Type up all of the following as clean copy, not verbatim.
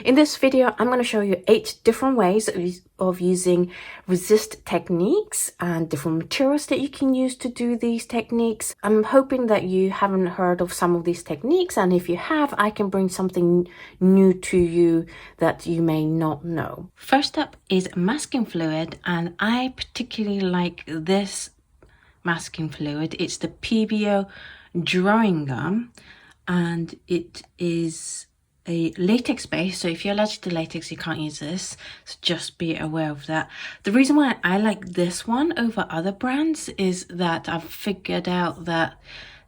In this video, I'm going to show you 8 different ways of using resist techniques and different materials that you can use to do these techniques. I'm hoping that you haven't heard of some of these techniques, and if you have, I can bring something new to you that you may not know. First up is masking fluid, and I particularly like this masking fluid. It's the Pebeo Drawing Gum, and it is a latex base, so if you're allergic to latex you can't use this, so just be aware of that. The reason why I like this one over other brands is that I've figured out that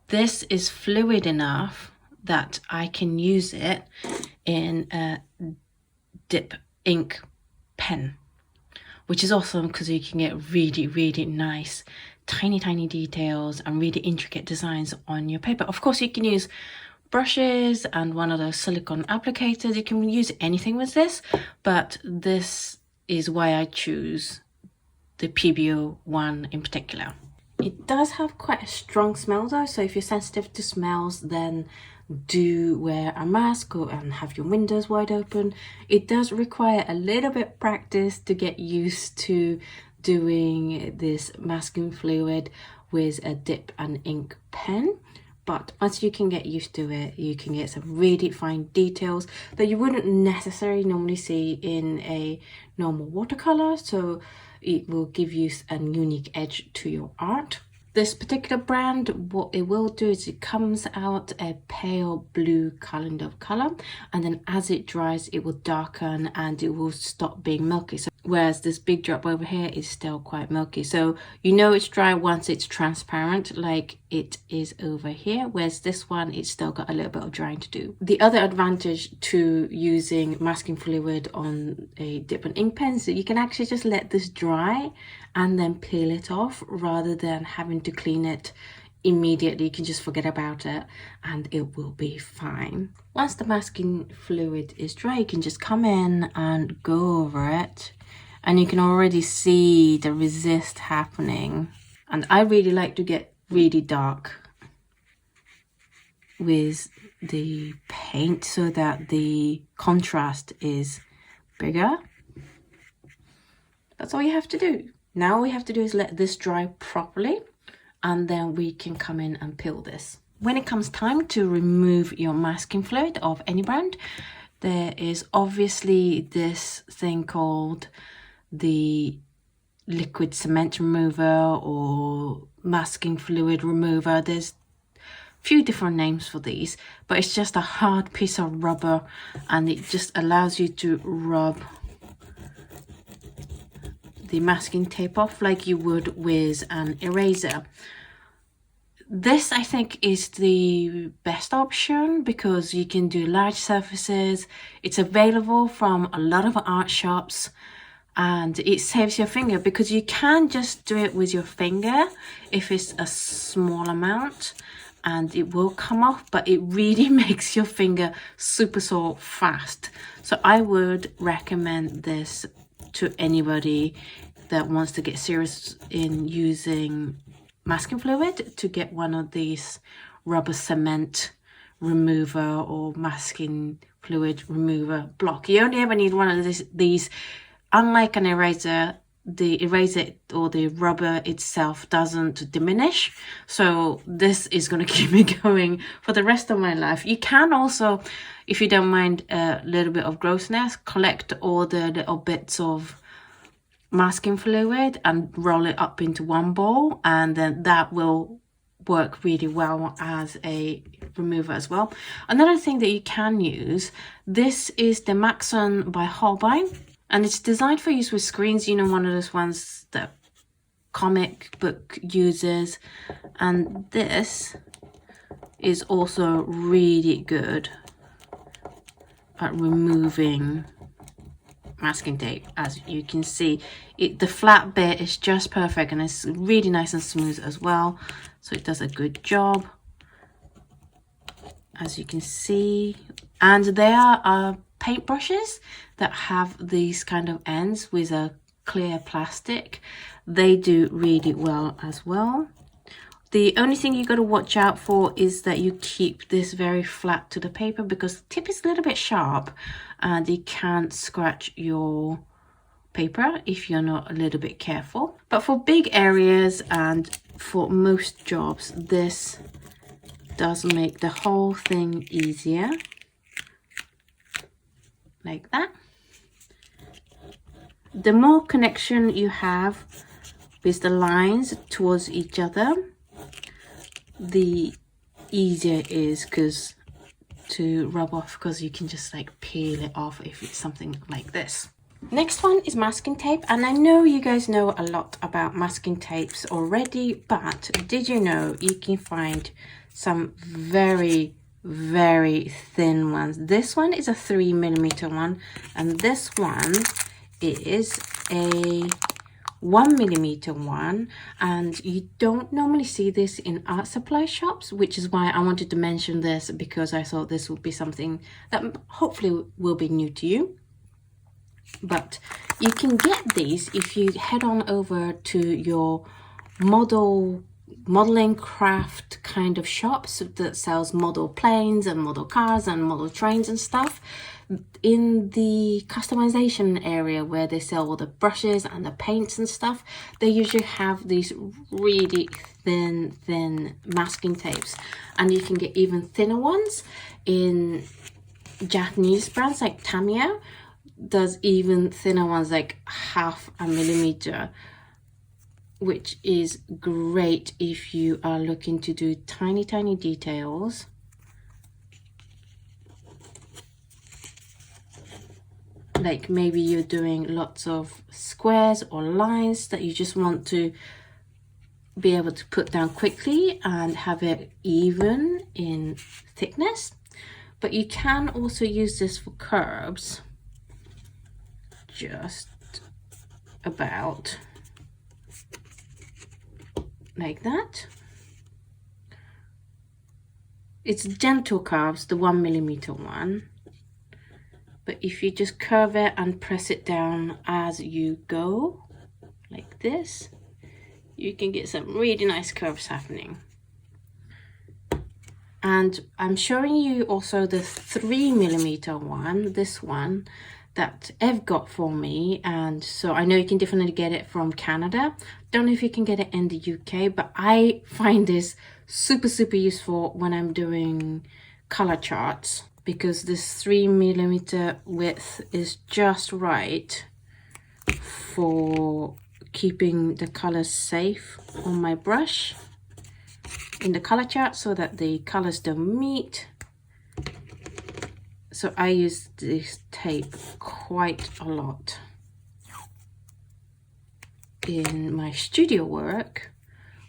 this is fluid enough that I can use it in a dip ink pen, which is awesome because you can get really nice tiny details and really intricate designs on your paper. Of course, you can use brushes and one of those silicone applicators. You can use anything with this, but this is why I choose the Pebeo one in particular. It does have quite a strong smell though, so if you're sensitive to smells, then do wear a mask and have your windows wide open. It does require a little bit of practice to get used to doing this masking fluid with a dip and ink pen, but once you can get used to it, you can get some really fine details that you wouldn't necessarily normally see in a normal watercolor, so it will give you a unique edge to your art. This particular brand, what it will do is it comes out a pale blue kind of color, and then as it dries it will darken and it will stop being milky. So whereas this big drop over here is still quite milky, so you know it's dry once it's transparent like it is over here, whereas this one it's still got a little bit of drying to do. The other advantage to using masking fluid on a dip and ink pen is that you can actually just let this dry and then peel it off rather than having to clean it immediately. You can just forget about it and it will be fine. Once the masking fluid is dry, you can just come in and go over it, and you can already see the resist happening. And I really like to get really dark with the paint so that the contrast is bigger. That's all you have to do. Now all we have to do is let this dry properly, and then we can come in and peel this. When it comes time to remove your masking fluid of any brand, there is obviously this thing called the liquid cement remover or masking fluid remover. There's a few different names for these, but it's just a hard piece of rubber and it just allows you to rub the masking tape off like you would with an eraser. This I think is the best option because you can do large surfaces. It's available from a lot of art shops and it saves your finger because you can just do it with your finger if it's a small amount and it will come off, but it really makes your finger super sore fast. So I would recommend this to anybody that wants to get serious in using masking fluid, to get one of these rubber cement remover or masking fluid remover block. You only ever need one of these. Unlike an eraser, the eraser or the rubber itself doesn't diminish, so this is going to keep me going for the rest of my life. You can also, if you don't mind a little bit of grossness, collect all the little bits of masking fluid and roll it up into one ball, and then that will work really well as a remover as well. Another thing that you can use, this is the Maxon by Holbein, and it's designed for use with screens, you know, one of those ones that comic book uses, and this is also really good at removing masking tape. As you can see, the flat bit is just perfect and it's really nice and smooth as well, so it does a good job, as you can see. And there are paintbrushes that have these kind of ends with a clear plastic. They do really well as well. The only thing you got to watch out for is that you keep this very flat to the paper because the tip is a little bit sharp and it can scratch your paper if you're not a little bit careful. But for big areas and for most jobs, this does make the whole thing easier, like that. The more connection you have with the lines towards each other, the easier it is to rub off, because you can just like peel it off if it's something like this. Next one is masking tape, and I know you guys know a lot about masking tapes already, but did you know you can find some very thin ones? This one is a 3mm one, and this one is a 1mm one, and you don't normally see this in art supply shops, which is why I wanted to mention this, because I thought this would be something that hopefully will be new to you. But you can get these if you head on over to your modeling craft kind of shops that sells model planes and model cars and model trains and stuff. In the customization area where they sell all the brushes and the paints and stuff, they usually have these really thin masking tapes, and you can get even thinner ones in Japanese brands like Tamiya. Does even thinner ones, like 0.5 millimeter, which is great if you are looking to do tiny details. Like maybe you're doing lots of squares or lines that you just want to be able to put down quickly and have it even in thickness. But you can also use this for curves, just about like that. It's gentle curves, the 1mm one, but if you just curve it and press it down as you go like this, you can get some really nice curves happening. And I'm showing you also the 3mm one, this one that Ev got for me, and so I know you can definitely get it from Canada. Don't know if you can get it in the UK, but I find this super useful when I'm doing color charts, because this 3mm width is just right for keeping the colors safe on my brush in the color chart so that the colors don't meet. So I use this tape quite a lot in my studio work,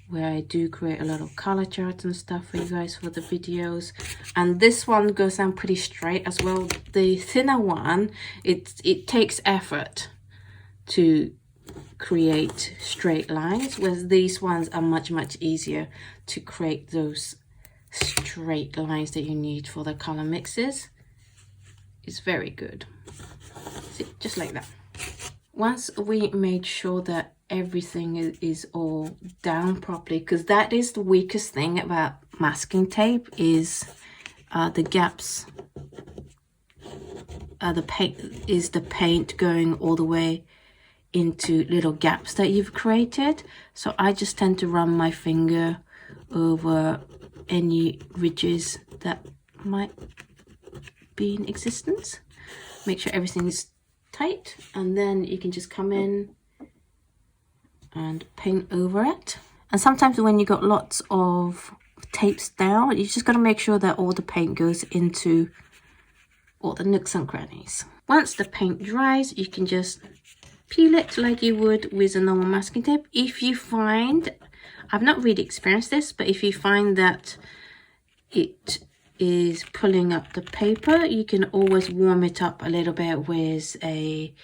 where I do create a lot of color charts and stuff for you guys for the videos. And this one goes down pretty straight as well. The thinner one, it takes effort to create straight lines, whereas these ones are much easier to create those straight lines that you need for the color mixes. It's very good. See, just like that. Once we made sure that everything is all down properly, because that is the weakest thing about masking tape, is the gaps. The paint going all the way into little gaps that you've created. So I just tend to run my finger over any ridges that might be in existence. Make sure everything is tight, and then you can just come in and paint over it. And sometimes when you got lots of tapes down, you just got to make sure that all the paint goes into all the nooks and crannies. Once the paint dries, you can just peel it like you would with a normal masking tape. If you find, I've not really experienced this, but if you find that it is pulling up the paper, you can always warm it up a little bit with a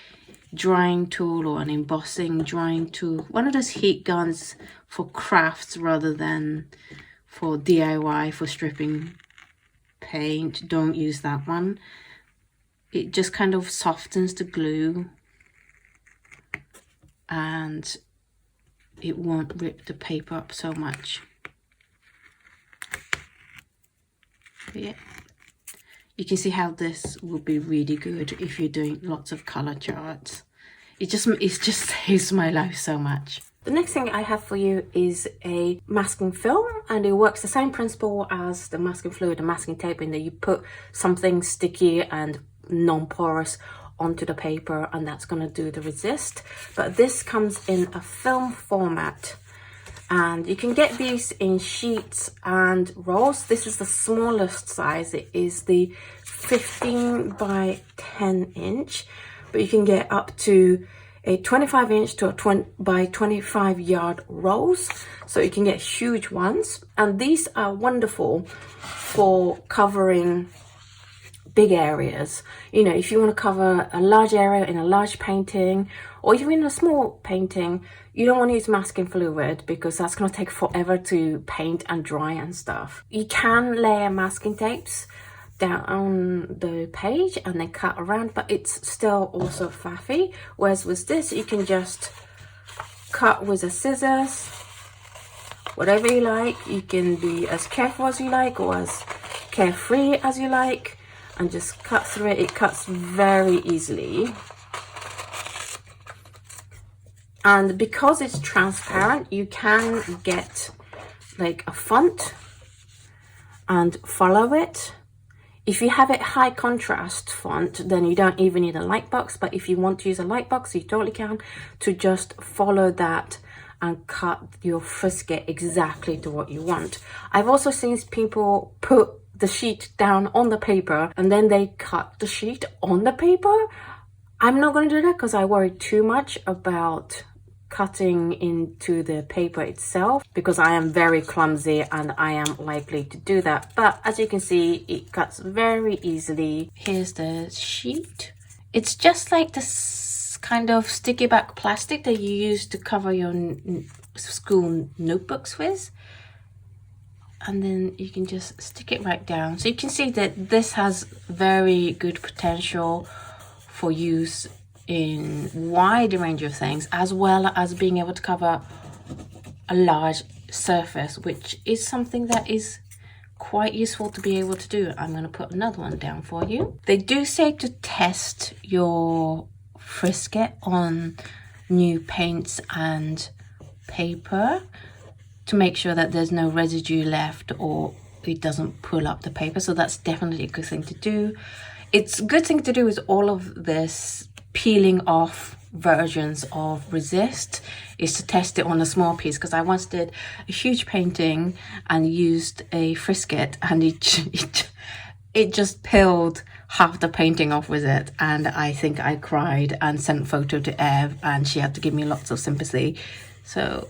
drying tool or an embossing drying tool, one of those heat guns for crafts rather than for DIY for stripping paint. Don't use that one. It just kind of softens the glue and it won't rip the paper up so much. But yeah, You can see how this would be really good if you're doing lots of color charts. It just saves my life so much. The next thing I have for you is a masking film, and it works the same principle as the masking fluid and masking tape, in that you put something sticky and non-porous onto the paper, and that's going to do the resist. But this comes in a film format, and you can get these in sheets and rolls. This is the smallest size. It is the 15 by 10 inch, but you can get up to a 25 inch to a 20 by 25 yard rolls, so you can get huge ones. And these are wonderful for covering big areas. You know, if you want to cover a large area in a large painting, or even a small painting, you don't want to use masking fluid because that's going to take forever to paint and dry and stuff. You can layer masking tapes down on the page and then cut around, but it's still also faffy. Whereas with this, you can just cut with the scissors, whatever you like. You can be as careful as you like or as carefree as you like, and just cut through it. It cuts very easily. And because it's transparent, you can get like a font and follow it. If you have it high contrast font, then you don't even need a light box. But if you want to use a light box, you totally can, to just follow that and cut your frisket exactly to what you want. I've also seen people put the sheet down on the paper and then they cut the sheet on the paper. I'm not going to do that because I worry too much about cutting into the paper itself, because I am very clumsy and I am likely to do that. But as you can see, it cuts very easily. Here's the sheet. It's just like this kind of sticky back plastic that you use to cover your school notebooks with, and then you can just stick it right down. So you can see that this has very good potential for use in wide range of things, as well as being able to cover a large surface, which is something that is quite useful to be able to do. I'm going to put another one down for you. They do say to test your frisket on new paints and paper to make sure that there's no residue left or it doesn't pull up the paper. So that's definitely a good thing to do. It's a good thing to do with all of this peeling off versions of resist, is to test it on a small piece, because I once did a huge painting and used a frisket, and it just peeled half the painting off with it, and I think I cried and sent a photo to Ev, and she had to give me lots of sympathy. So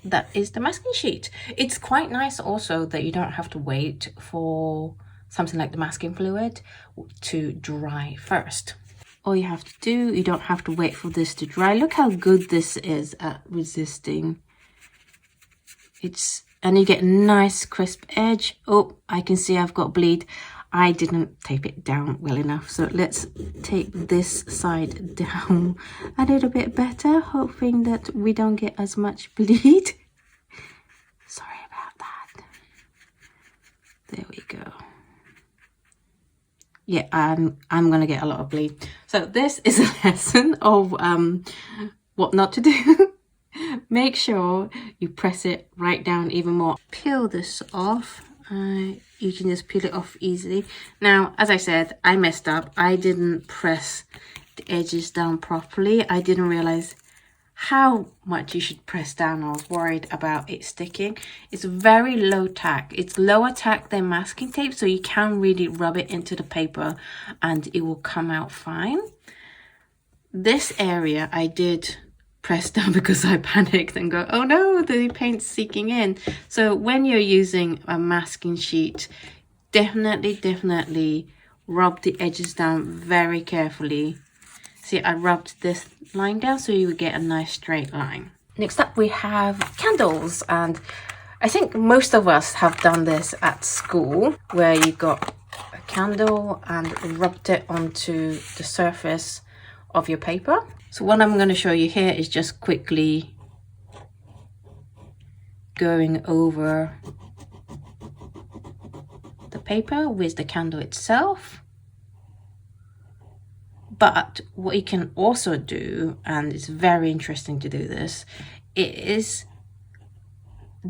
that is the masking sheet. It's quite nice also that you don't have to wait for something like the masking fluid to dry first. All you have to do, you don't have to wait for this to dry. Look how good this is at resisting. And you get a nice crisp edge. Oh, I can see I've got bleed. I didn't tape it down well enough. So let's tape this side down a little bit better, hoping that we don't get as much bleed. Sorry about that. There we go. Yeah, I'm gonna get a lot of bleed. So this is a lesson of what not to do. Make sure you press it right down even more. Peel this off. You can just peel it off easily. Now, as I said, I messed up. I didn't press the edges down properly. I didn't realize how much you should press down. I was worried about it sticking. It's very low tack. It's lower tack than masking tape, so you can really rub it into the paper and it will come out fine. This area I did press down because I panicked and go, oh no, the paint's seeking in. So when you're using a masking sheet, definitely rub the edges down very carefully. See, I rubbed this line down so you would get a nice straight line. Next up we have candles, and I think most of us have done this at school, where you got a candle and rubbed it onto the surface of your paper. So what I'm going to show you here is just quickly going over the paper with the candle itself. But what you can also do, and it's very interesting to do this, is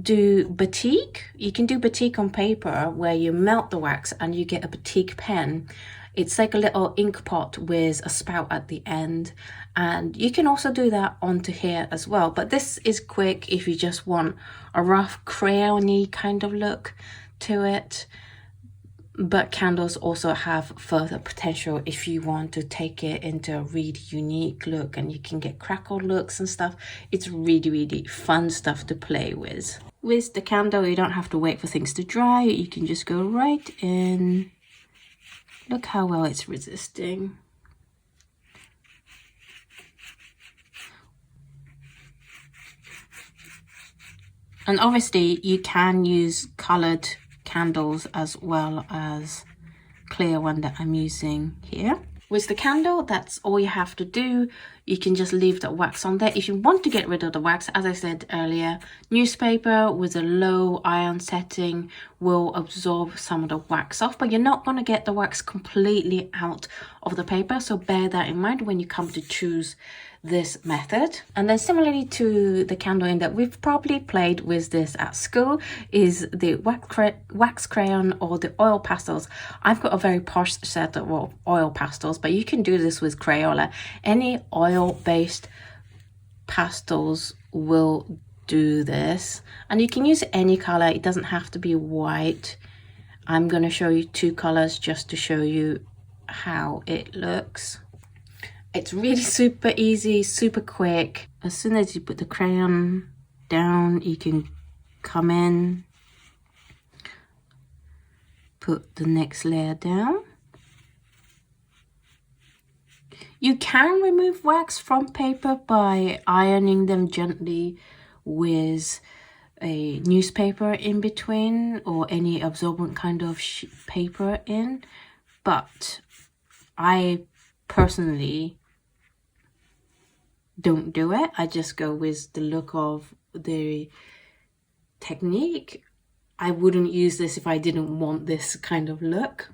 do batik. You can do batik on paper where you melt the wax and you get a batik pen. It's like a little ink pot with a spout at the end, and you can also do that onto here as well. But this is quick if you just want a rough crayon-y kind of look to it. But candles also have further potential if you want to take it into a really unique look, and you can get crackle looks and stuff. It's really, really fun stuff to play with. With the candle, you don't have to wait for things to dry. You can just go right in. Look how well it's resisting. And obviously you can use colored candles as well as clear one that I'm using here. With the candle, that's all you have to do. You can just leave the wax on there. If you want to get rid of the wax, as I said earlier, newspaper with a low iron setting will absorb some of the wax off, but you're not going to get the wax completely out of the paper, so bear that in mind when you come to choose this method. And then similarly to the candle in that we've probably played with this at school is the wax crayon or the oil pastels. I've got a very posh set of oil pastels, but you can do this with Crayola. Any oil-based pastels will do this, and you can use any color. It doesn't have to be white. I'm going to show you two colors just to show you how it looks. It's really super easy, super quick. As soon as you put the crayon down, you can come in, put the next layer down. You can remove wax from paper by ironing them gently with a newspaper in between or any absorbent kind of paper in, but I personally don't do it. I just go with the look of the technique. I wouldn't use this if I didn't want this kind of look.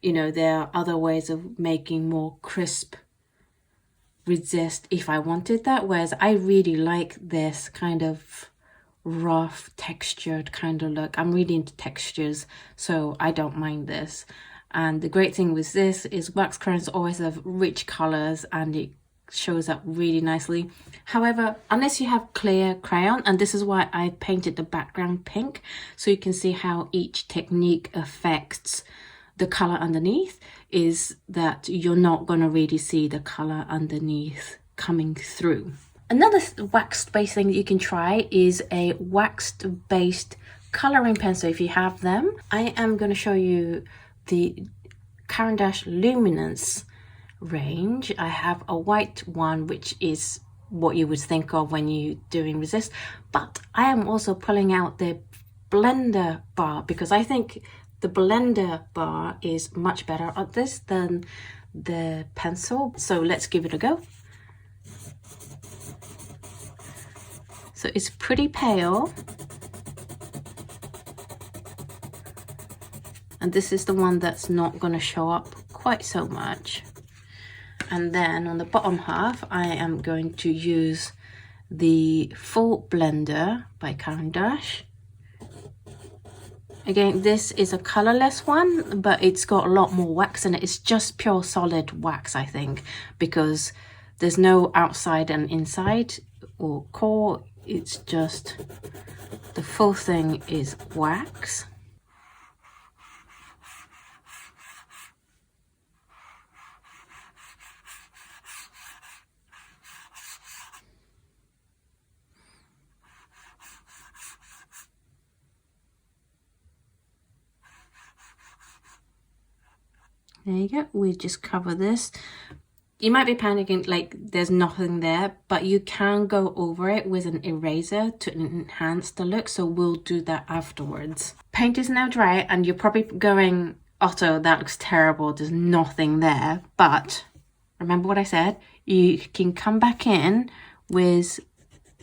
You know, there are other ways of making more crisp resist if I wanted that, whereas I really like this kind of rough textured kind of look. I'm really into textures, so I don't mind this. And the great thing with this is wax crayons always have rich colors and it shows up really nicely. However, unless you have clear crayon, and this is why I painted the background pink, so you can see how each technique affects the color underneath, is that you're not going to really see the color underneath coming through. Another wax-based thing that you can try is a wax-based coloring pencil if you have them. I am going to show you the Caran d'Ache Luminance range. I have a white one, which is what you would think of when you're doing resist, but I am also pulling out the blender bar because I think the blender bar is much better at this than the pencil. So let's give it a go. So it's pretty pale, and this is the one that's not going to show up quite so much. And then on the bottom half, I am going to use the Full Blender by Caran d'Ache. Again, this is a colorless one, but it's got a lot more wax in it. It's just pure solid wax, I think, because there's no outside and inside or core. It's just the full thing is wax. There you go, we just cover this. You might be panicking like there's nothing there, but you can go over it with an eraser to enhance the look, so we'll do that afterwards. Paint is now dry and you're probably going, Otto, that looks terrible, there's nothing there. But remember what I said, you can come back in with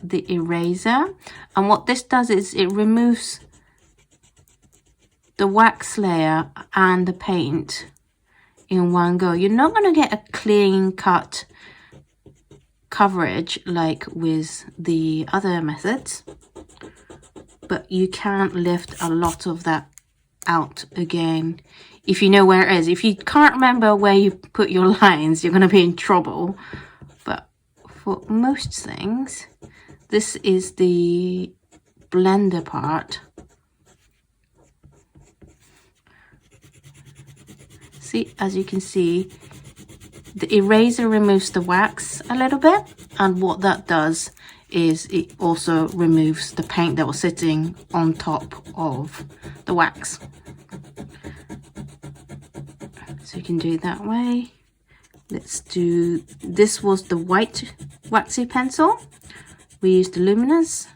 the eraser, and what this does is it removes the wax layer and the paint in one go, you're not going to get a clean cut coverage like with the other methods, but you can lift a lot of that out again if you know where it is. If you can't remember where you put your lines, you're going to be in trouble. But for most things, this is the blender part. See, as you can see, the eraser removes the wax a little bit, and what that does is it also removes the paint that was sitting on top of the wax. So you can do it that way. Let's do, this was the white waxy pencil. We used the Luminance.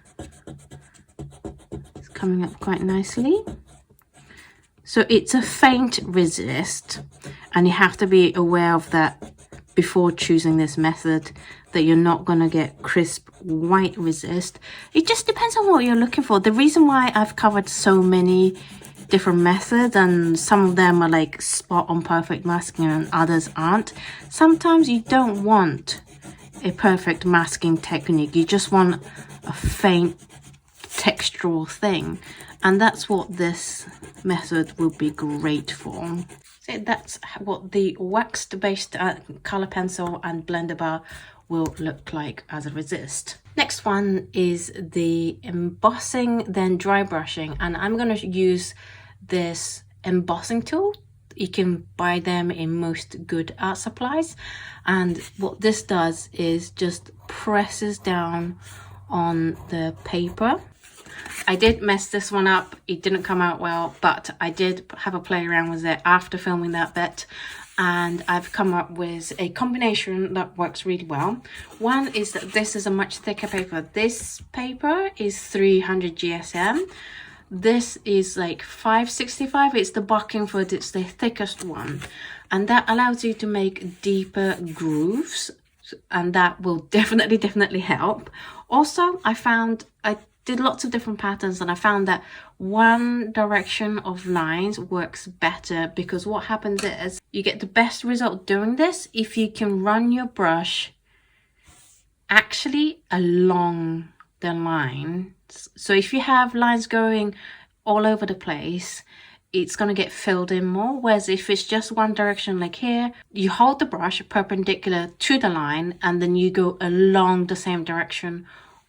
It's coming up quite nicely. So it's a faint resist, and you have to be aware of that before choosing this method, that you're not going to get crisp white resist. It just depends on what you're looking for. The reason why I've covered so many different methods, and some of them are like spot on perfect masking and others aren't. Sometimes you don't want a perfect masking technique, you just want a faint textural thing, and that's what this method will be great for. So that's what the waxed based color pencil and blender bar will look like as a resist. Next one is the embossing, then dry brushing, and I'm going to use this embossing tool. You can buy them in most good art supplies, and what this does is just presses down on the paper. I did mess this one up, it didn't come out well, but I did have a play around with it after filming that bit, and I've come up with a combination that works really well. One is that this is a much thicker paper. This paper is 300 GSM. This is like 565. It's the Buckingford, it's the thickest one, and that allows you to make deeper grooves, and that will definitely help. Also, I did lots of different patterns, and I found that one direction of lines works better, because what happens is you get the best result doing this if you can run your brush actually along the line. So if you have lines going all over the place, it's going to get filled in more, whereas if it's just one direction like here, you hold the brush perpendicular to the line and then you go along the same direction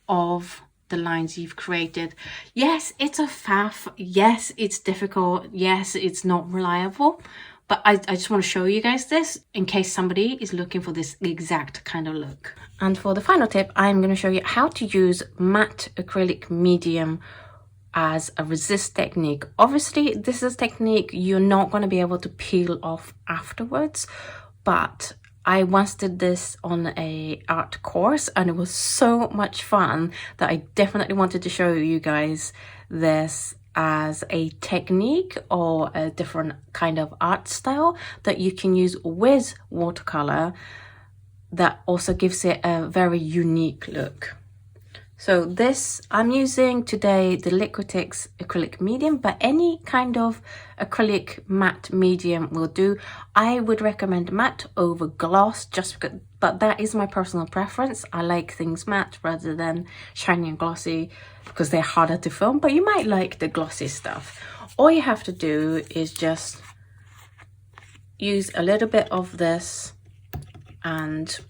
of the lines you've created. Yes, it's a faff. Yes, it's difficult. Yes, it's not reliable, but I just want to show you guys this in case somebody is looking for this exact kind of look. And for the final tip, I'm going to show you how to use matte acrylic medium as a resist technique. Obviously, this is a technique you're not going to be able to peel off afterwards, but I once did this on a art course and it was so much fun that I definitely wanted to show you guys this as a technique or a different kind of art style that you can use with watercolor that also gives it a very unique look. So this, I'm using today the Liquitex acrylic medium, but any kind of acrylic matte medium will do. I would recommend matte over gloss, just because, but that is my personal preference. I like things matte rather than shiny and glossy because they're harder to film, but you might like the glossy stuff. All you have to do is just use a little bit of this and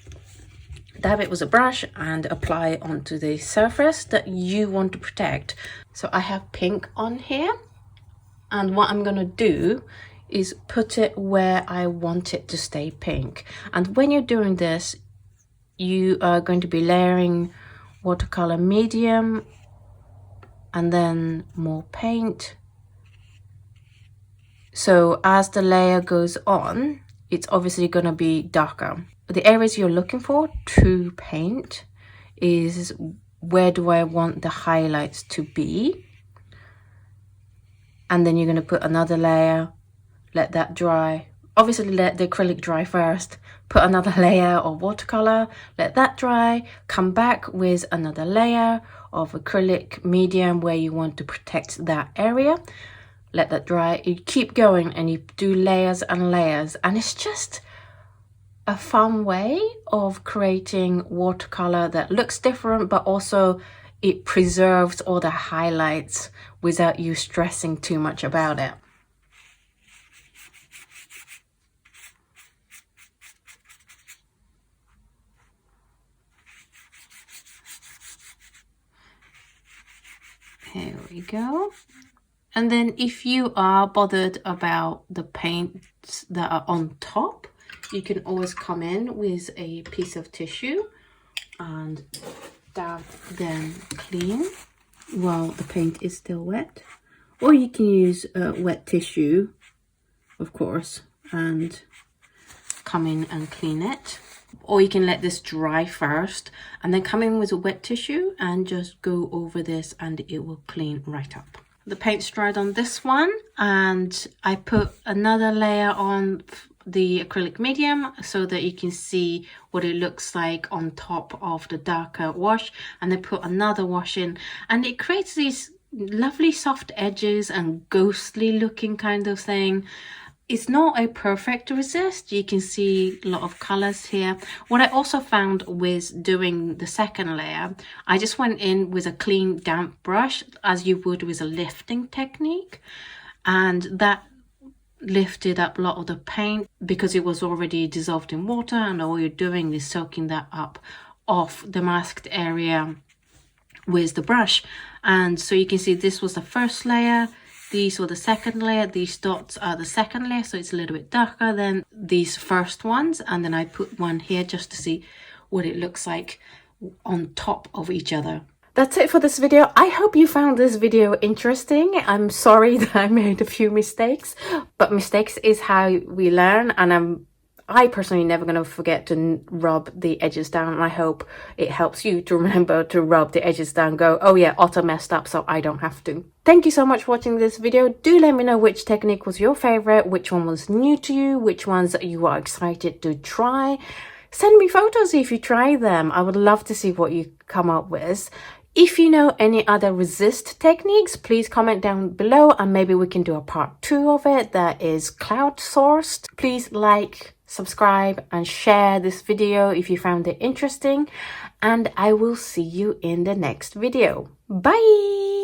dab it with a brush and apply it onto the surface that you want to protect. So I have pink on here, and what I'm going to do is put it where I want it to stay pink. And when you're doing this, you are going to be layering watercolor medium and then more paint. So as the layer goes on, it's obviously going to be darker. The areas you're looking for to paint is where do I want the highlights to be, and then you're going to put another layer, let that dry. Obviously let the acrylic dry first, put another layer of watercolor, let that dry, come back with another layer of acrylic medium where you want to protect that area, let that dry. You keep going and you do layers and layers, and it's just a fun way of creating watercolor that looks different, but also it preserves all the highlights without you stressing too much about it. Here we go. And then if you are bothered about the paints that are on top, you can always come in with a piece of tissue and dab them clean while the paint is still wet. Or you can use wet tissue, of course, and come in and clean it. Or you can let this dry first and then come in with a wet tissue and just go over this and it will clean right up. The paint's dried on this one, and I put another layer on the acrylic medium so that you can see what it looks like on top of the darker wash, and then put another wash in, and it creates these lovely soft edges and ghostly looking kind of thing. It's not a perfect resist. You can see a lot of colors here. What I also found with doing the second layer, I just went in with a clean damp brush as you would with a lifting technique, and that lifted up a lot of the paint because it was already dissolved in water, and all you're doing is soaking that up off the masked area with the brush. And so you can see this was the first layer, these were the second layer, these dots are the second layer, so it's a little bit darker than these first ones, and then I put one here just to see what it looks like on top of each other. That's it for this video. I hope you found this video interesting. I'm sorry that I made a few mistakes, but mistakes is how we learn, and I personally never going to forget to rub the edges down, and I hope it helps you to remember to rub the edges down. Go, oh yeah, Oto messed up, so I don't have to. Thank you so much for watching this video. Do let me know which technique was your favorite, which one was new to you, which ones you are excited to try. Send me photos if you try them. I would love to see what you come up with. If you know any other resist techniques, please comment down below and maybe we can do a part 2 of it that is cloud sourced. Please like, subscribe and share this video if you found it interesting, and I will see you in the next video. Bye!